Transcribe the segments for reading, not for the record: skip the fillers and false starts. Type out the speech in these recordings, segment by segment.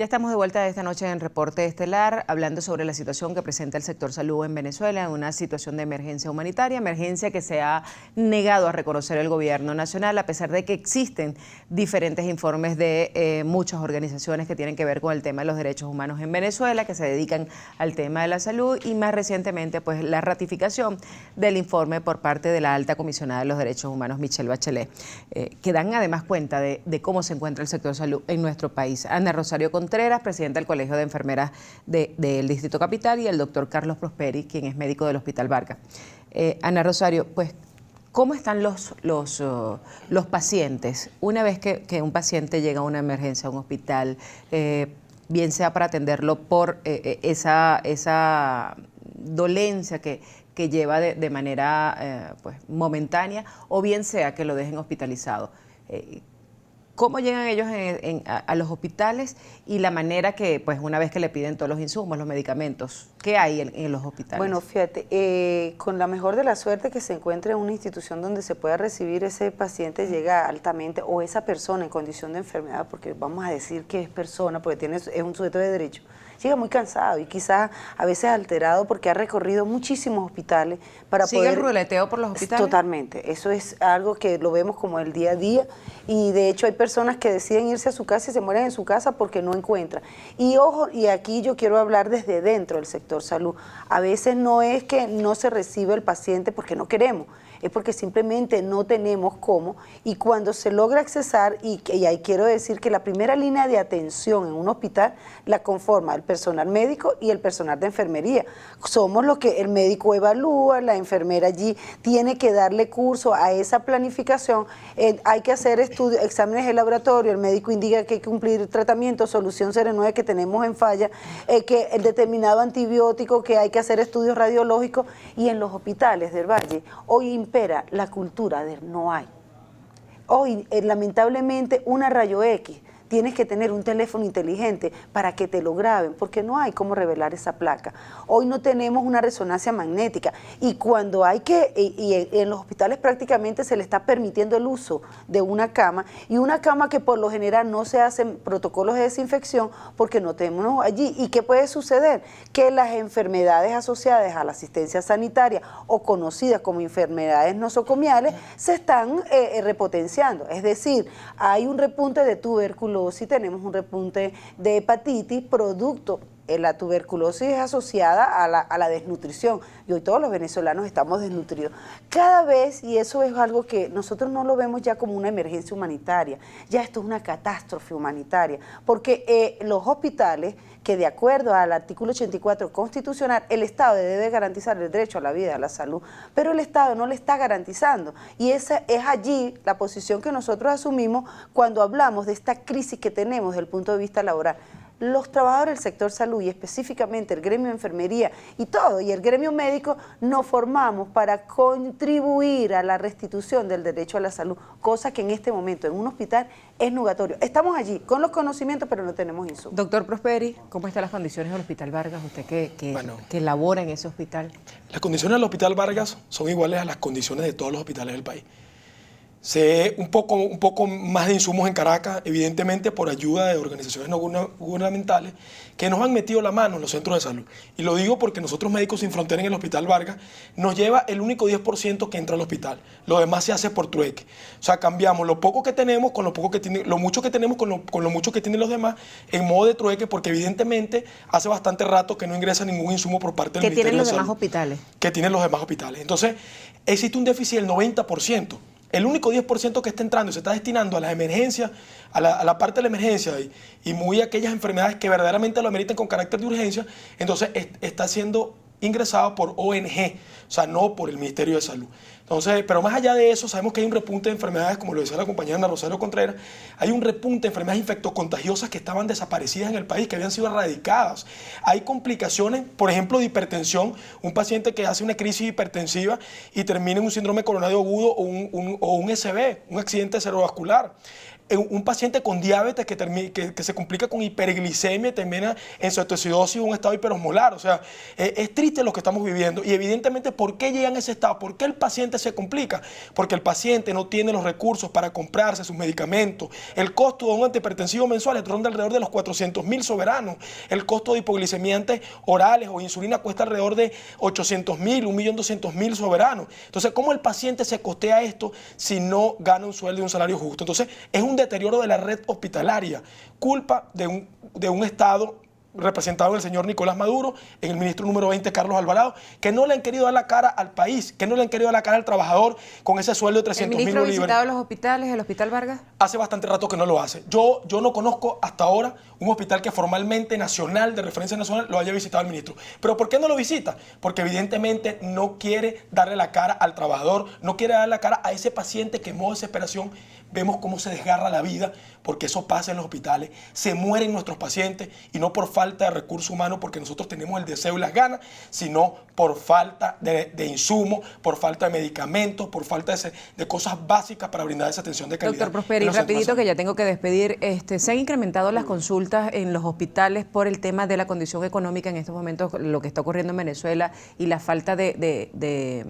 Ya estamos de vuelta esta noche en Reporte Estelar, hablando sobre la situación que presenta el sector salud en Venezuela, una situación de emergencia humanitaria, emergencia que se ha negado a reconocer el gobierno nacional, a pesar de que existen diferentes informes de muchas organizaciones que tienen que ver con el tema de los derechos humanos en Venezuela, que se dedican al tema de la salud, y más recientemente pues la ratificación del informe por parte de la alta comisionada de los derechos humanos, Michelle Bachelet, que dan además cuenta de cómo se encuentra el sector salud en nuestro país. Ana Rosario Contreras, presidenta del Colegio de Enfermeras del Distrito Capital, y el doctor Carlos Prosperi, quien es médico del Hospital Vargas. Ana Rosario, pues, ¿cómo están los pacientes? Una vez que un paciente llega a una emergencia a un hospital, bien sea para atenderlo por esa dolencia que lleva de manera pues, momentánea, o bien sea que lo dejen hospitalizado. ¿Cómo llegan ellos a los hospitales y la manera que, pues una vez que le piden todos los insumos, los medicamentos, qué hay en los hospitales? Bueno, fíjate, con la mejor de la suerte que se encuentre en una institución donde se pueda recibir ese paciente, llega altamente, o esa persona en condición de enfermedad, porque vamos a decir que es persona, porque es un sujeto de derecho, llega muy cansado y quizás a veces alterado porque ha recorrido muchísimos hospitales para ¿Sigue poder... el ruleteo por los hospitales? Totalmente, eso es algo que lo vemos como el día a día, y de hecho hay personas que deciden irse a su casa y se mueren en su casa porque no encuentran. Y ojo, y aquí yo quiero hablar desde dentro del sector salud. A veces no es que no se recibe el paciente porque no queremos, es porque simplemente no tenemos cómo, y cuando se logra accesar, y ahí quiero decir que la primera línea de atención en un hospital la conforma el personal médico y el personal de enfermería. Somos los que el médico evalúa, la enfermera allí tiene que darle curso a esa planificación, hay que hacer estudios, exámenes de laboratorio, el médico indica que hay que cumplir tratamiento, solución 09 que tenemos en falla, que el determinado antibiótico, que hay que hacer estudios radiológicos, y en los hospitales del Valle hoy impera la cultura del no hay. Hoy, lamentablemente, una rayo X, tienes que tener un teléfono inteligente para que te lo graben, porque no hay cómo revelar esa placa. Hoy no tenemos una resonancia magnética, y cuando hay y en los hospitales prácticamente se le está permitiendo el uso de una cama, y una cama que por lo general no se hacen protocolos de desinfección porque no tenemos allí. ¿Y qué puede suceder? Que las enfermedades asociadas a la asistencia sanitaria o conocidas como enfermedades nosocomiales se están repotenciando. Es decir, hay un repunte de tuberculosis, tenemos un repunte de hepatitis, producto. La tuberculosis es asociada a la desnutrición, y hoy todos los venezolanos estamos desnutridos. Cada vez, y eso es algo que nosotros no lo vemos ya como una emergencia humanitaria, ya esto es una catástrofe humanitaria, porque los hospitales, que de acuerdo al artículo 84 constitucional, el Estado debe garantizar el derecho a la vida y a la salud, pero el Estado no le está garantizando, y esa es allí la posición que nosotros asumimos cuando hablamos de esta crisis que tenemos desde el punto de vista laboral. Los trabajadores del sector salud, y específicamente el gremio de enfermería y el gremio médico, nos formamos para contribuir a la restitución del derecho a la salud, cosa que en este momento en un hospital es nugatorio. Estamos allí con los conocimientos, pero no tenemos insumos. Doctor Prosperi, ¿cómo están las condiciones del Hospital Vargas? Usted que labora en ese hospital. Las condiciones del Hospital Vargas son iguales a las condiciones de todos los hospitales del país. Sé un poco más de insumos en Caracas, evidentemente por ayuda de organizaciones no gubernamentales que nos han metido la mano en los centros de salud. Y lo digo porque nosotros, Médicos Sin Fronteras, en el Hospital Vargas, nos lleva el único 10% que entra al hospital. Lo demás se hace por trueque. O sea, cambiamos lo poco que tenemos con lo poco que tiene, lo mucho que tenemos con lo mucho que tienen los demás, en modo de trueque, porque evidentemente hace bastante rato que no ingresa ningún insumo por parte del Ministerio de Salud. ¿Qué tienen los demás hospitales? Que tienen los demás hospitales. Entonces, existe un déficit del 90%. El único 10% que está entrando y se está destinando a las emergencias, a la parte de la emergencia y muy aquellas enfermedades que verdaderamente lo ameritan con carácter de urgencia, entonces está siendo ingresado por ONG, o sea, no por el Ministerio de Salud. Entonces, pero más allá de eso, sabemos que hay un repunte de enfermedades, como lo decía la compañera Ana Rosario Contreras, hay un repunte de enfermedades infectocontagiosas que estaban desaparecidas en el país, que habían sido erradicadas. Hay complicaciones, por ejemplo, de hipertensión, un paciente que hace una crisis hipertensiva y termina en un síndrome coronario agudo o un SB, un accidente cerebrovascular. un paciente con diabetes que se complica con hiperglicemia y termina en cetoacidosis o un estado hiperosmolar. O sea, es triste lo que estamos viviendo. Y evidentemente, ¿por qué llegan a ese estado? ¿Por qué el paciente se complica? Porque el paciente no tiene los recursos para comprarse sus medicamentos. El costo de un antihipertensivo mensual ronda alrededor de los 400.000 soberanos. El costo de hipoglicemiantes orales o insulina cuesta alrededor de 800.000, 1.200.000 soberanos. Entonces, ¿cómo el paciente se costea esto si no gana un sueldo y un salario justo? Entonces, es un deterioro de la red hospitalaria, culpa de un Estado representado en el señor Nicolás Maduro, en el ministro número 20, Carlos Alvarado, que no le han querido dar la cara al país, que no le han querido dar la cara al trabajador con ese sueldo de 300.000 ¿El bolívares. ministro ha visitado los hospitales, el Hospital Vargas? Hace bastante rato que no lo hace. Yo no conozco hasta ahora un hospital que formalmente nacional, de referencia nacional, lo haya visitado el ministro. ¿Pero por qué no lo visita? Porque evidentemente no quiere darle la cara al trabajador, no quiere darle la cara a ese paciente que en modo de desesperación vemos cómo se desgarra la vida, porque eso pasa en los hospitales, se mueren nuestros pacientes y no por falta de recursos humanos, porque nosotros tenemos el deseo y las ganas, sino por falta de insumos, por falta de medicamentos, por falta de cosas básicas para brindar esa atención de calidad. Doctor Prosperi, rapidito que ya tengo que despedir, se han incrementado las consultas en los hospitales por el tema de la condición económica en estos momentos, lo que está ocurriendo en Venezuela y la falta de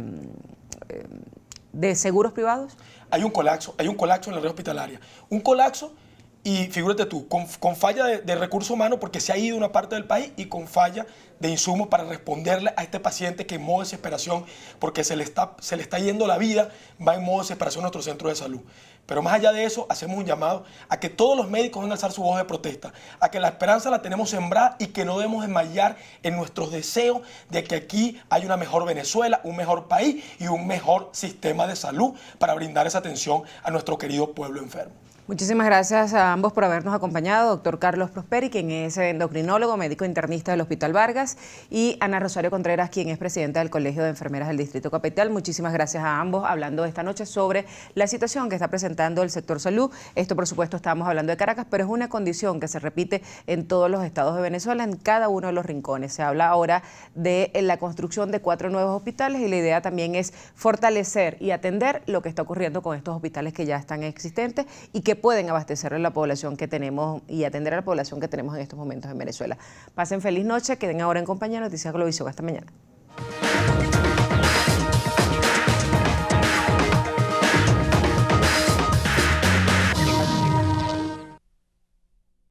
seguros privados. Hay un colapso en la red hospitalaria. Un colapso, y figúrate tú, con falla de recursos humanos porque se ha ido una parte del país y con falla de insumos para responderle a este paciente que en modo de desesperación, porque se le está yendo la vida, va en modo de desesperación a nuestro centro de salud. Pero más allá de eso, hacemos un llamado a que todos los médicos van a alzar su voz de protesta, a que la esperanza la tenemos sembrada y que no debemos desmayar en nuestros deseos de que aquí hay una mejor Venezuela, un mejor país y un mejor sistema de salud para brindar esa atención a nuestro querido pueblo enfermo. Muchísimas gracias a ambos por habernos acompañado, doctor Carlos Prosperi, quien es endocrinólogo, médico internista del Hospital Vargas, y Ana Rosario Contreras, quien es presidenta del Colegio de Enfermeras del Distrito Capital. Muchísimas gracias a ambos, hablando esta noche sobre la situación que está presentando el sector salud. Esto, por supuesto, estábamos hablando de Caracas, pero es una condición que se repite en todos los estados de Venezuela, en cada uno de los rincones. Se habla ahora de la construcción de 4 nuevos hospitales y la idea también es fortalecer y atender lo que está ocurriendo con estos hospitales que ya están existentes y que pueden abastecer a la población que tenemos y atender a la población que tenemos en estos momentos en Venezuela. Pasen feliz noche, queden ahora en compañía de Noticias Globovisión. Hasta mañana.